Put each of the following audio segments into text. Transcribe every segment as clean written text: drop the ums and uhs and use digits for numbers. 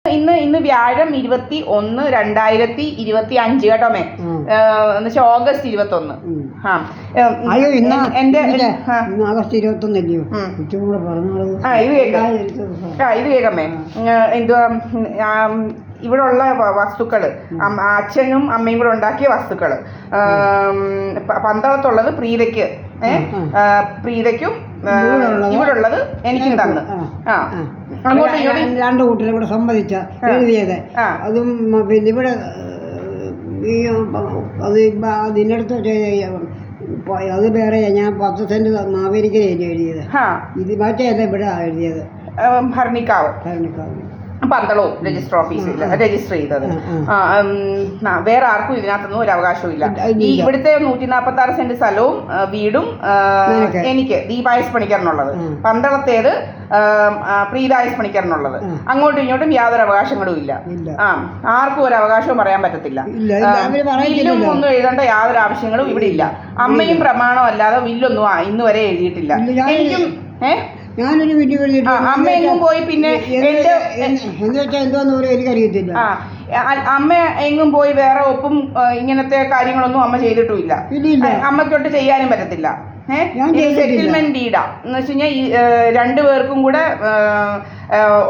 ഇന്ന് വ്യാഴം 21/2025 കേട്ടോമേ. എന്നുവെച്ചാൽ ഓഗസ്റ്റ് 21. ഇത് കേൾക്കമേ. എന്തുവാ ഇവിടെ ഉള്ള വസ്തുക്കൾ അച്ഛനും അമ്മയും കൂടെ ഉണ്ടാക്കിയ വസ്തുക്കൾ. പന്തളത്തുള്ളത് പ്രീതയ്ക്ക്, പ്രീതയ്ക്കും ഇവിടെ ഉള്ളത് എനിക്കും തന്നു. അങ്ങോട്ടും ഇങ്ങോട്ടും രണ്ടു കൂട്ടരും കൂടെ സമ്മതിച്ച എഴുതിയത്. അതും പിന്നെ ഇവിടെ അതിനടുത്ത് അത് വേറെ. ഞാൻ 10 സെന്റ് മാവേലിക്കരയാണ് എഴുതിയത്. ഇത് മറ്റേല്ല ഇവിടെ എഴുതിയത് ഭരണിക്കാവ്. പന്തളവും രജിസ്റ്റർ ഓഫീസിൽ രജിസ്റ്റർ ചെയ്തത്. വേറെ ആർക്കും ഇതിനകത്തൊന്നും ഒരു അവകാശവും ഇല്ല. ഈ ഇവിടുത്തെ 146 സെന്റ് സ്ഥലവും വീടും എനിക്ക് ദീപായസ് പണിക്കറിനുള്ളത്, പന്തളത്തേത് പ്രീതായസ് പണിക്കറിനുള്ളത്. അങ്ങോട്ടും ഇങ്ങോട്ടും യാതൊരു അവകാശങ്ങളും ഇല്ല. ആർക്കും ഒരു അവകാശവും പറയാൻ പറ്റത്തില്ല. വില്ലും ഒന്നും എഴുതേണ്ട യാതൊരു ആവശ്യങ്ങളും ഇവിടെ ഇല്ല. അമ്മയും പ്രമാണം അല്ലാതെ വില്ലൊന്നും ഇന്ന് വരെ എഴുതിയിട്ടില്ല. എനിക്കും ഞാനൊരു വീഡിയോ അമ്മയെങ്ങും പോയി പിന്നെ എനിക്കറിയത്തില്ല. അമ്മ എങ്ങും പോയി വേറെ ഒപ്പും ഇങ്ങനത്തെ കാര്യങ്ങളൊന്നും അമ്മ ചെയ്തിട്ടുമില്ല. അമ്മയ്ക്കൊട്ട് ചെയ്യാനും പറ്റത്തില്ല. സെറ്റിൽമെന്റ് ഡീഡാ എന്ന് വെച്ച് കഴിഞ്ഞാൽ രണ്ടുപേർക്കും കൂടെ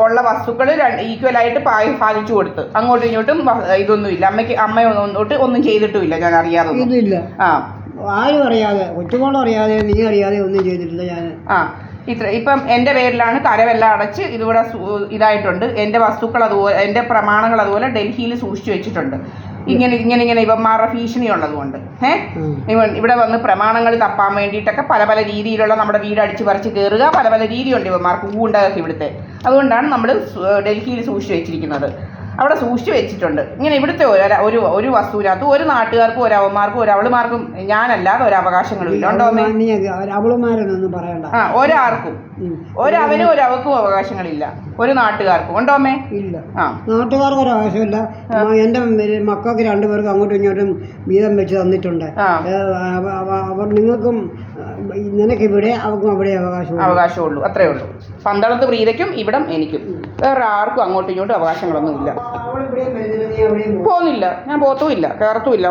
ഉള്ള വസ്തുക്കൾ ഈക്വലായിട്ട് ഭാഗിച്ചു കൊടുത്ത് അങ്ങോട്ടും ഇങ്ങോട്ടും ഇതൊന്നുമില്ല. അമ്മ ഒന്നും ചെയ്തിട്ടുമില്ല. ഞാൻ അറിയാതെ ആരും അറിയാതെ, കൊച്ചുമോളും അറിയാതെ, നീ അറിയാതെ ഒന്നും ചെയ്തിട്ടില്ല ഞാൻ. ഇപ്പം എൻ്റെ പേരിലാണ് കരമെല്ലാം അടച്ച് ഇതിവിടെ ഇതായിട്ടുണ്ട്. എൻ്റെ വസ്തുക്കൾ അതുപോലെ, എൻ്റെ പ്രമാണങ്ങൾ അതുപോലെ ഡൽഹിയിൽ സൂക്ഷിച്ചു വെച്ചിട്ടുണ്ട്. ഇങ്ങനെ ഇവന്മാരുടെ ഭീഷണി ഉള്ളതുകൊണ്ട് ഇവിടെ വന്ന് പ്രമാണങ്ങൾ തപ്പാൻ വേണ്ടിയിട്ടൊക്കെ പല രീതിയിലുള്ള നമ്മുടെ വീട് അടിച്ച് പറിച്ച് കയറുക, പല രീതിയുണ്ട് ഇവന്മാർക്ക്. ഊണ്ടതൊക്കെ ഇവിടുത്തെ. അതുകൊണ്ടാണ് നമ്മൾ ഡൽഹിയിൽ സൂക്ഷിച്ചു വെച്ചിരിക്കുന്നത്. അവിടെ സൂക്ഷിച്ചു വെച്ചിട്ടുണ്ട്. ഇങ്ങനെ ഇവിടുത്തെ ഒരു വസ്തുവിനകത്ത് ഒരു നാട്ടുകാർക്കും ഒരു അവന്മാർക്കും ഒരു അവളുമാർക്കും ഞാനല്ലാതെ ഒരു അവകാശങ്ങളും ഇല്ല. ഉണ്ടോ? ഒരാർക്കും ഒരവനും ഒരവക്കും അവകാശങ്ങളില്ല. ഒരു നാട്ടുകാർക്കും. ഉണ്ടോമേ? ഇല്ല. നാട്ടുകാർക്ക് ഒരു അവകാശമില്ല. എൻ്റെ മക്കൾക്ക് 2 പേർക്കും അങ്ങോട്ടും ഇങ്ങോട്ടും വീതം വെച്ച് തന്നിട്ടുണ്ട്. അവർ നിങ്ങൾക്കും നിനക്ക് ഇവിടെ അവർക്കും അവിടെ അവകാശമുള്ളൂ. അത്രേ ഉള്ളൂ. പന്തളത്ത് പ്രീതയ്ക്കും ഇവിടം എനിക്കും. വേറെ ആർക്കും അങ്ങോട്ടും ഇങ്ങോട്ടും അവകാശങ്ങളൊന്നും ഇല്ല. പോകുന്നില്ല. ഞാൻ പോത്തുമില്ല, കയറത്തുമില്ല.